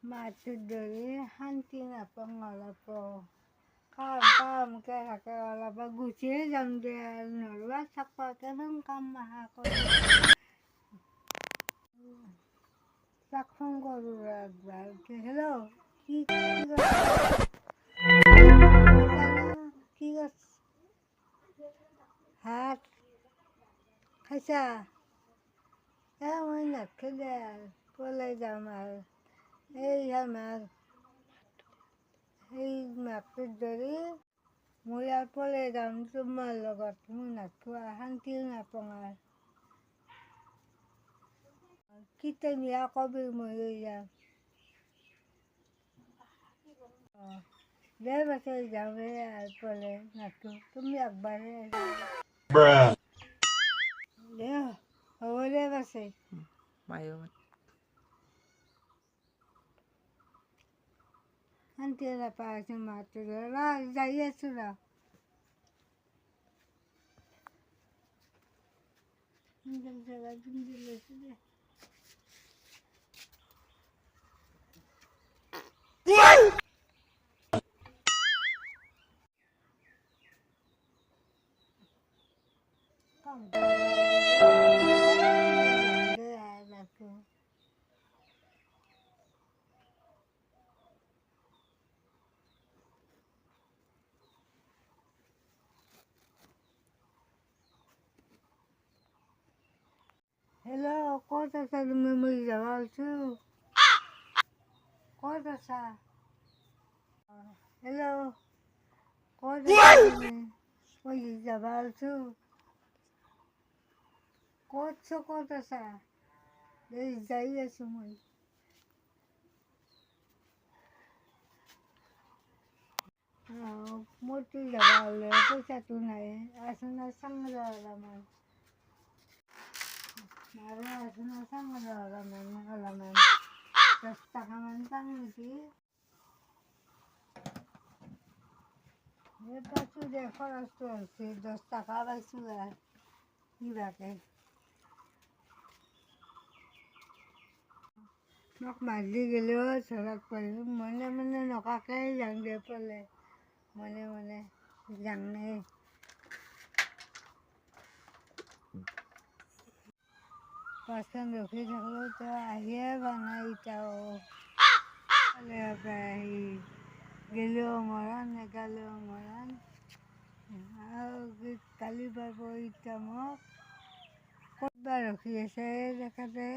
মাটিৰ দৰি শান্তি নাপাওঁ অলপ কাম থাকে অলপ গুচিয়ে যাম দে আৰু নৰুৱা থাকবা কিমান কাম মাহা কৰি তাক ফোন কৰোঁ একবাৰ হেল্ল' কি কৰিছ ভাত খাইছা মই নাখাওঁ দে আৰু পলাই যাম আৰু এই আমাৰ সেই মাটিৰ দৰি মই আৰু পলাই যাম তোমাৰ লগত মই নাথাকোঁ শান্তিও নাপাওঁ আৰু কেতিয়া নিয়া কবি মই লৈ যাম দে বাছে যামেই আৰু পলাই নাথাকোঁ তুমি একবাৰে দে হ'ব দে বাছে শান্তি নাপাই আছো মাতো যাই আছো ৰ জেগা লৈছো দে হেল্ল' ক'ত আছা তুমি মই যাব আছো ক'ত আছা হেল্ল' ক'ত আছা তুমি মই যাব আছো ক'ত আছা যাই আছো মই মোৰতো যাব হ'লে পইচাটো নাই আচনা চাং অলপমান আৰু আচনা চাং অলপমান 10 টাকামান পাম নেকি পাইছোঁ দে খৰচটো হৈছে 10 টকা পাইছোঁ আৰু কিবাকে মোক মাৰি গ'লেও ধৰক পাৰিব মনে নকাকৈ যাওঁ দে পলে মনে যাওঁনে বাছখন ৰখি থাকিলেও তো আহিয়ে বনাই এতিয়াও আহি গেলেও মৰণ নেগালেও মৰণ আৰু গালি পাব এতিয়া মোক ক'তবা ৰখি আছে তেখেতে